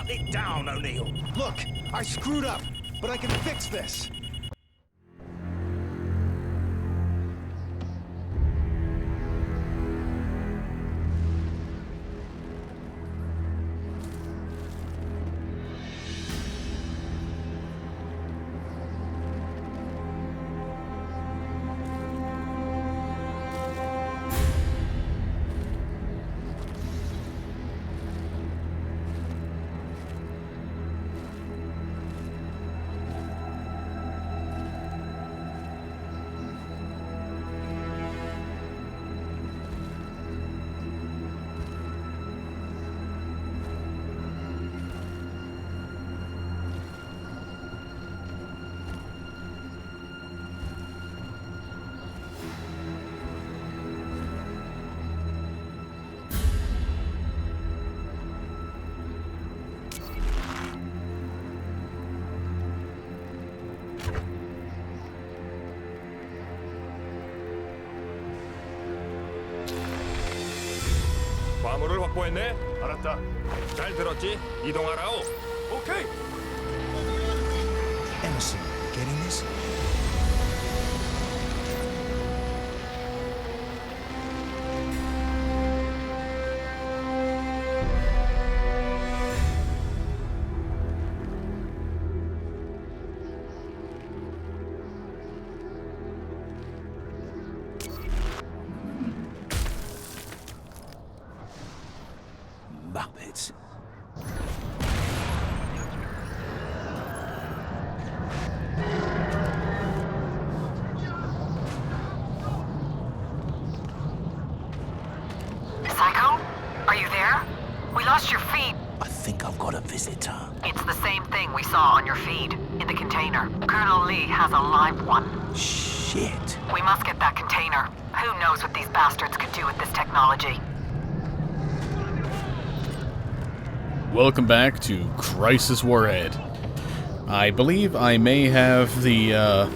Shut it down, O'Neill. Look, I screwed up, but I can fix this. 화물을 확보했네. 알았다. 잘 들었지? 이동하라오. 오케이. Emerson, getting this? Muppets. Psycho? Are you there? We lost your feed. I think I've got a visitor. It's the same thing we saw on your feed, in the container. Colonel Lee has a live one. Shit. We must get that container. Who knows what these bastards could do with this technology? Welcome back to Crysis Warhead. I believe I may have the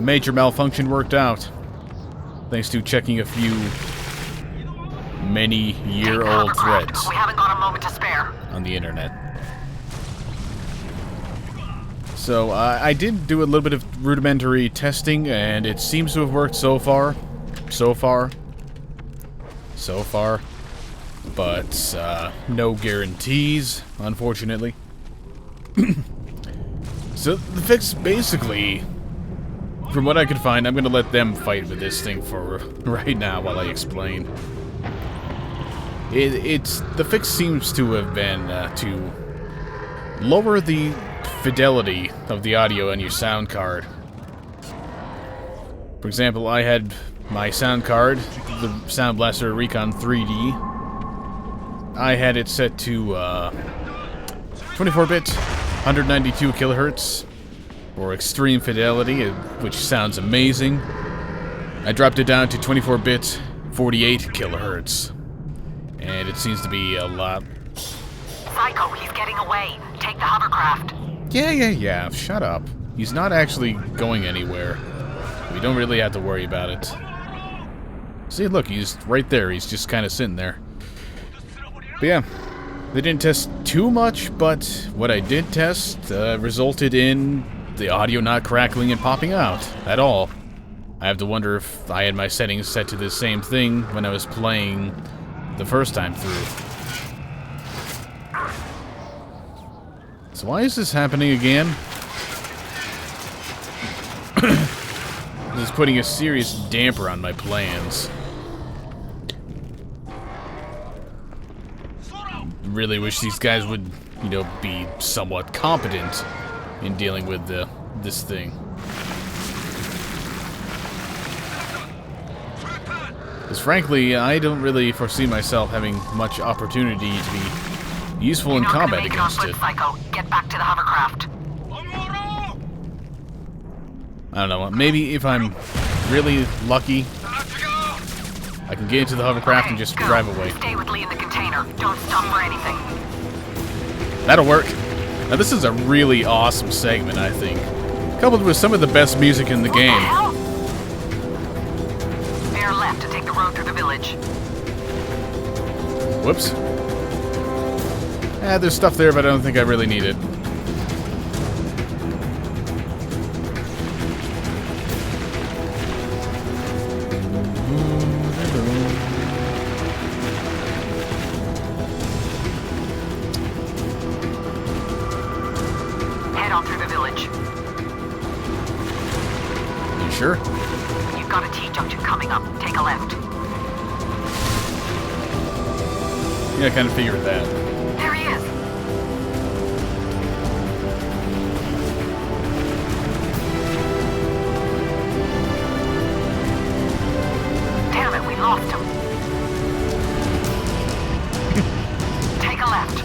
major malfunction worked out, thanks to checking a few many-year-old threads We haven't got a moment to spare. on the internet. So I did do a little bit of rudimentary testing, and it seems to have worked so far. But no guarantees, unfortunately. So the fix, basically, from what I could find, I'm gonna let them fight with this thing for right now while I explain. The fix seems to have been to lower the fidelity of the audio on your sound card. For example, I had my sound card, the Sound Blaster Recon 3D. I had it set to 24-bit, 192 kilohertz for extreme fidelity, which sounds amazing. I dropped it down to 24-bit, 48 kilohertz, and it seems to be a lot. Psycho, he's getting away. Take the hovercraft. Yeah, shut up. He's not actually going anywhere. We don't really have to worry about it. See, look, he's right there. He's just kind of sitting there. But yeah, they didn't test too much, but what I did test resulted in the audio not crackling and popping out at all. I have to wonder if I had my settings set to the same thing when I was playing the first time through. So why is this happening again? This is putting a serious damper on my plans. Really wish these guys would, you know, be somewhat competent in dealing with this thing. Because frankly, I don't really foresee myself having much opportunity to be useful in combat against it. Psycho. Get back to the hovercraft. I don't know, maybe if I'm really lucky, I can get into the hovercraft and just drive away. Stay with Lee in the container. Don't stop for anything. That'll work. Now this is a really awesome segment, I think. Coupled with some of the best music in the game. Bear left to take the road through the village. Whoops. There's stuff there, but I don't think I really need it. Head on through the village. You sure? You've got a T-junction coming up. Take a left. Yeah, I kind of figured that. There he is. Damn it, we lost him. Take a left.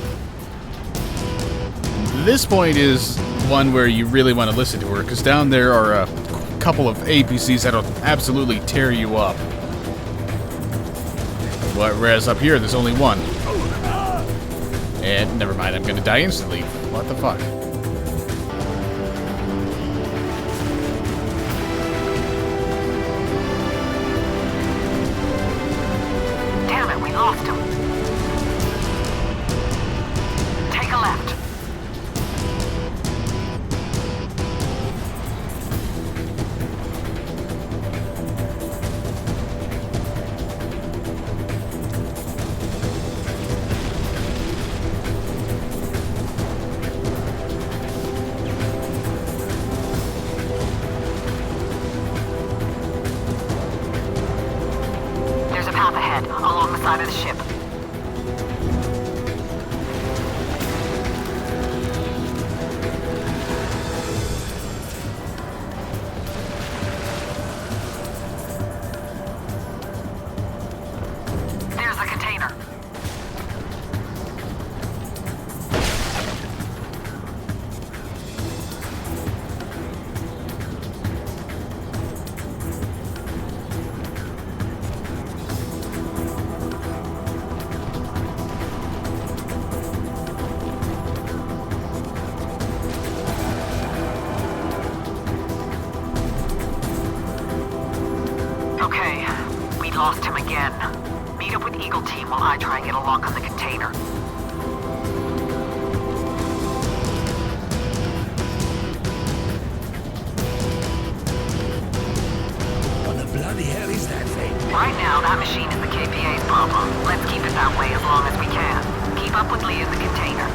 This point is one where you really want to listen to her, because down there are a couple of APCs that'll absolutely tear you up. Whereas up here, there's only one. And never mind, I'm gonna die instantly. What the fuck? Damn it, we lost him. Take a left. There's a path ahead, along the side of the ship. There's the container. Okay, we lost him again. Meet up with Eagle Team while I try and get a lock on the container. What the bloody hell is that thing? Right now, that machine is the KPA's problem. Let's keep it that way as long as we can. Keep up with Lee in the container.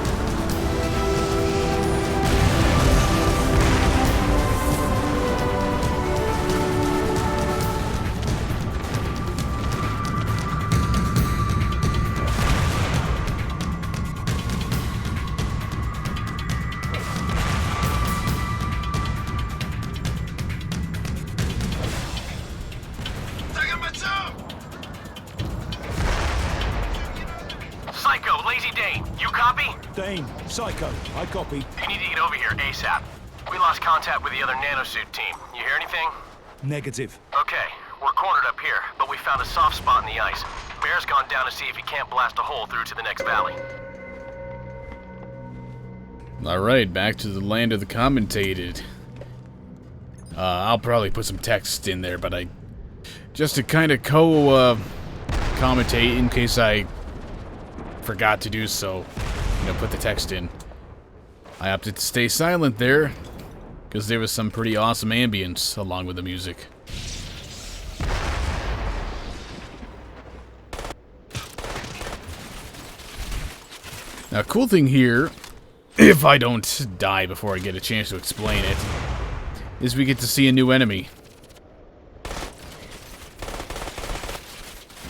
Psycho, Lazy Dane, you copy? Dane, Psycho, I copy. You need to get over here ASAP. We lost contact with the other nanosuit team. You hear anything? Negative. Okay, we're cornered up here, but we found a soft spot in the ice. Bear's gone down to see if he can't blast a hole through to the next valley. Alright, back to the land of the commentated. I'll probably put some text in there, but just to kind of commentate in case I forgot to do so, put the text in. I opted to stay silent there, because there was some pretty awesome ambience along with the music. Now, cool thing here, if I don't die before I get a chance to explain it, is we get to see a new enemy.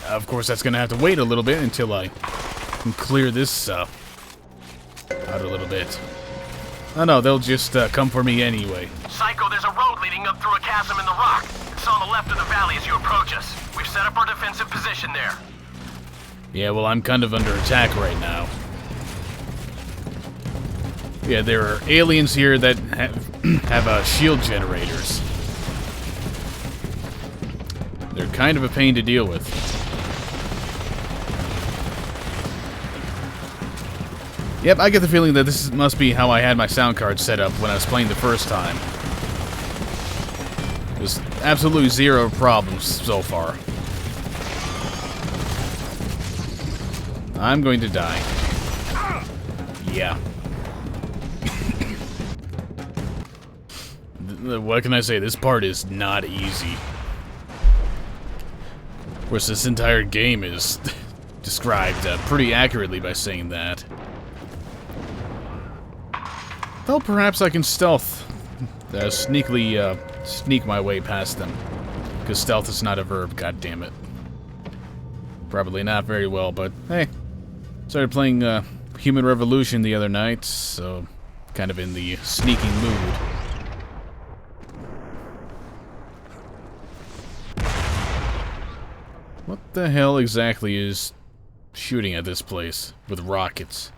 Of course, that's going to have to wait a little bit until I can clear this out a little bit. Oh no, they'll just come for me anyway. Psycho, there's a road leading up through a chasm in the rock. It's on the left of the valley as you approach us. We've set up our defensive position there. Yeah, well, I'm kind of under attack right now. Yeah, there are aliens here that have shield generators. They're kind of a pain to deal with. Yep, I get the feeling that this must be how I had my sound card set up when I was playing the first time. There's absolutely zero problems so far. I'm going to die. Yeah. What can I say? This part is not easy. Of course, this entire game is described pretty accurately by saying that. Though perhaps I can stealth, sneakily sneak my way past them. Because stealth is not a verb, goddammit. Probably not very well, but hey. Started playing Human Revolution the other night, so kind of in the sneaking mood. What the hell exactly is shooting at this place with rockets?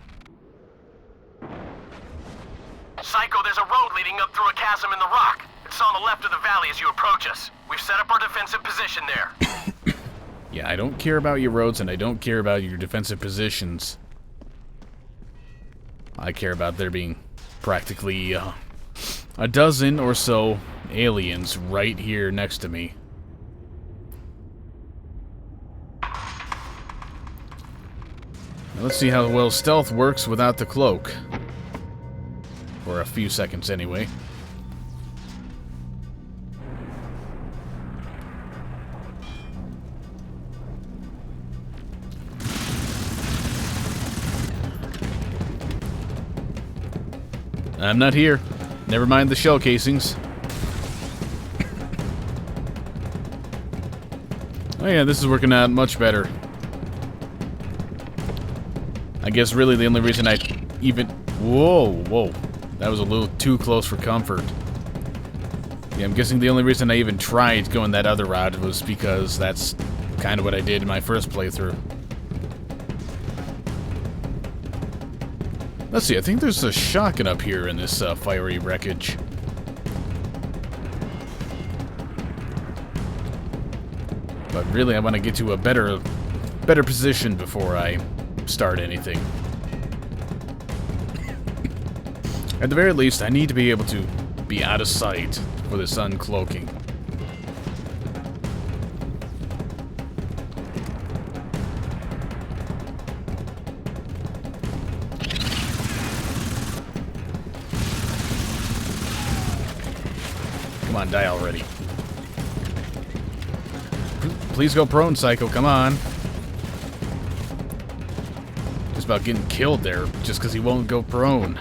Psycho, there's a road leading up through a chasm in the rock. It's on the left of the valley as you approach us. We've set up our defensive position there. Yeah, I don't care about your roads and I don't care about your defensive positions. I care about there being practically a dozen or so aliens right here next to me. Now let's see how well stealth works without the cloak. For a few seconds anyway. I'm not here. Never mind the shell casings. Oh yeah, this is working out much better. I guess really the only reason I even... Whoa. That was a little too close for comfort. Yeah, I'm guessing the only reason I even tried going that other route was because that's kind of what I did in my first playthrough. Let's see, I think there's a shotgun up here in this fiery wreckage. But really, I want to get to a better position before I start anything. At the very least, I need to be able to be out of sight for this uncloaking. Come on, die already. Please go prone, Psycho, come on. Just about getting killed there, just because he won't go prone.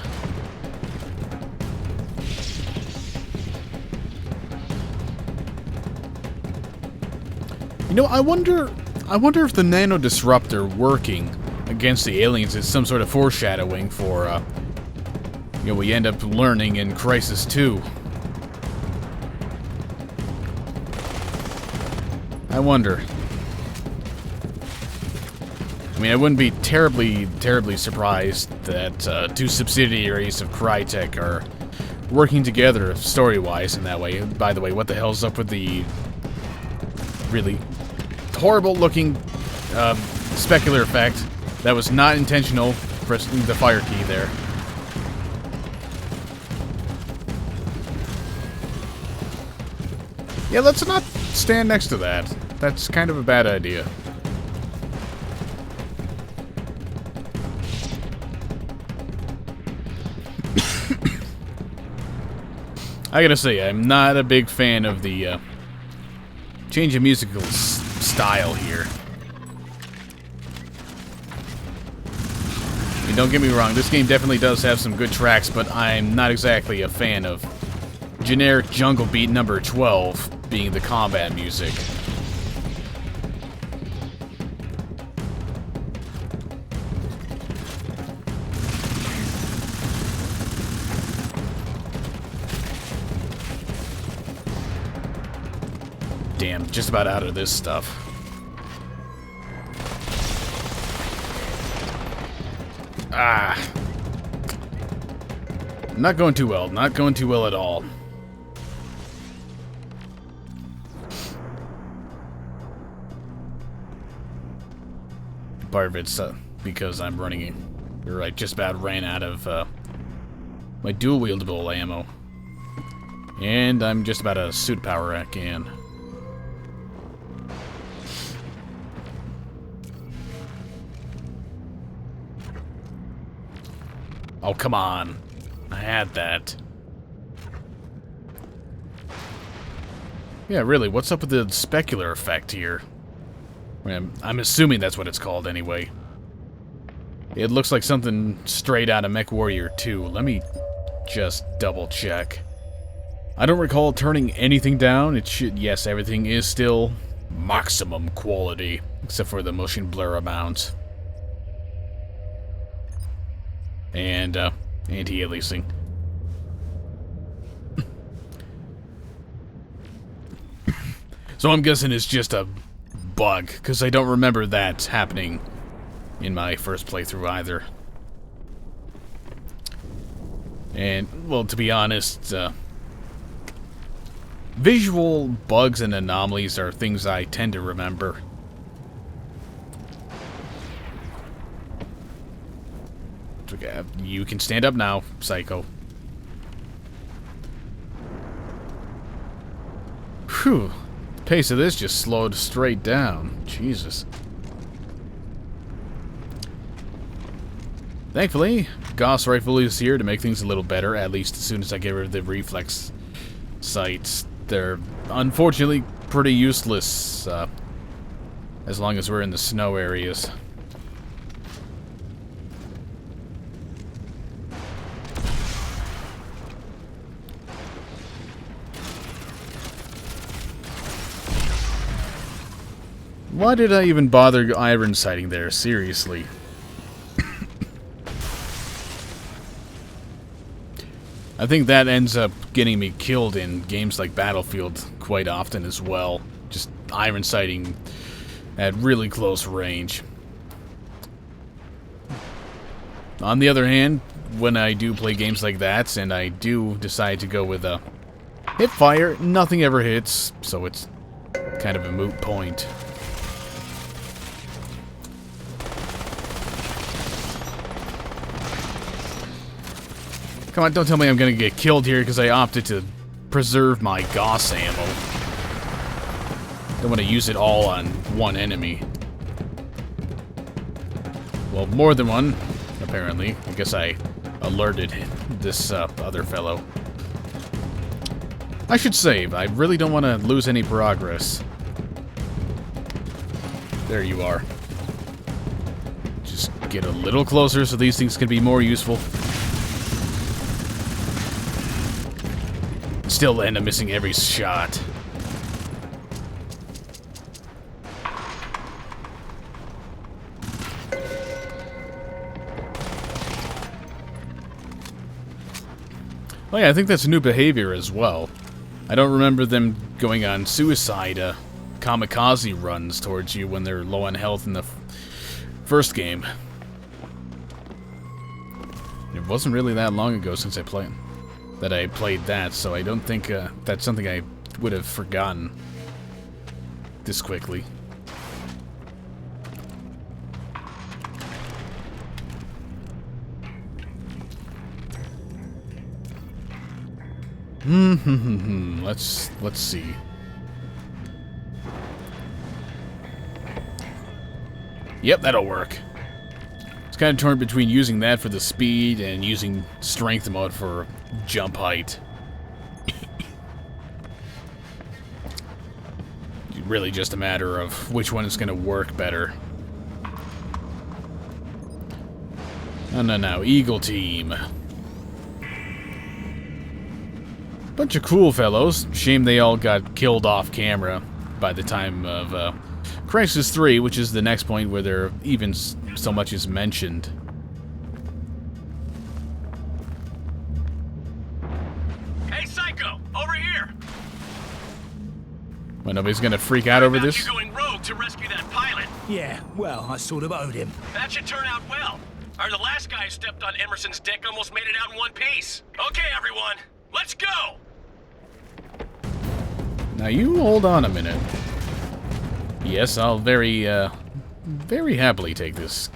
You know, I wonder if the nano disruptor working against the aliens is some sort of foreshadowing for, you know, we end up learning in Crysis 2. I wonder. I mean, I wouldn't be terribly surprised that two subsidiaries of Crytek are working together story-wise in that way. By the way, what the hell's up with the really horrible-looking specular effect? That was not intentional, pressing the fire key there. Yeah, let's not stand next to that. That's kind of a bad idea. I gotta say, I'm not a big fan of the change of musical style here. I mean, don't get me wrong, this game definitely does have some good tracks, but I'm not exactly a fan of generic jungle beat number 12 being the combat music. Damn, just about out of this stuff. Ah. Not going too well. Not going too well at all. Part of it's because I'm running, or I just about ran out of my dual-wieldable ammo. And I'm just about out of suit power I can. Oh, come on. I had that. Yeah, really, what's up with the specular effect here? I'm assuming that's what it's called anyway. It looks like something straight out of MechWarrior 2. Let me just double check. I don't recall turning anything down. It should, yes, everything is still maximum quality, except for the motion blur amount. And anti-aliasing. So I'm guessing it's just a bug, because I don't remember that happening in my first playthrough either. And, well, to be honest, visual bugs and anomalies are things I tend to remember. Okay, you can stand up now, Psycho. Whew. The pace of this just slowed straight down. Jesus. Thankfully, Gauss Rifle is here to make things a little better, at least as soon as I get rid of the reflex sights. They're unfortunately pretty useless, as long as we're in the snow areas. Why did I even bother iron sighting there? Seriously. I think that ends up getting me killed in games like Battlefield quite often as well. Just iron sighting at really close range. On the other hand, when I do play games like that, and I do decide to go with a hip fire, nothing ever hits, so it's kind of a moot point. Come on, don't tell me I'm gonna get killed here because I opted to preserve my Gauss ammo. Don't want to use it all on one enemy. Well, more than one, apparently. I guess I alerted this other fellow. I should save. I really don't want to lose any progress. There you are. Just get a little closer so these things can be more useful. Still end up missing every shot. Oh yeah, I think that's new behavior as well. I don't remember them going on suicide kamikaze runs towards you when they're low on health in the first game. It wasn't really that long ago since I played that, so I don't think that's something I would have forgotten this quickly. Let's see. Yep, that'll work. It's kind of torn between using that for the speed and using strength mode for jump height. Really just a matter of which one is going to work better. No, Eagle Team. Bunch of cool fellows. Shame they all got killed off camera by the time of Crysis 3, which is the next point where they're even so much as mentioned. Hey, Psycho, over here. Well, nobody's gonna freak out over this? You're going rogue to rescue that pilot. Yeah, well, I sort of owed him. That should turn out well. The last guy who stepped on Emerson's dick almost made it out in one piece. Okay, everyone, let's go. Now you hold on a minute. Yes, I'll very happily take this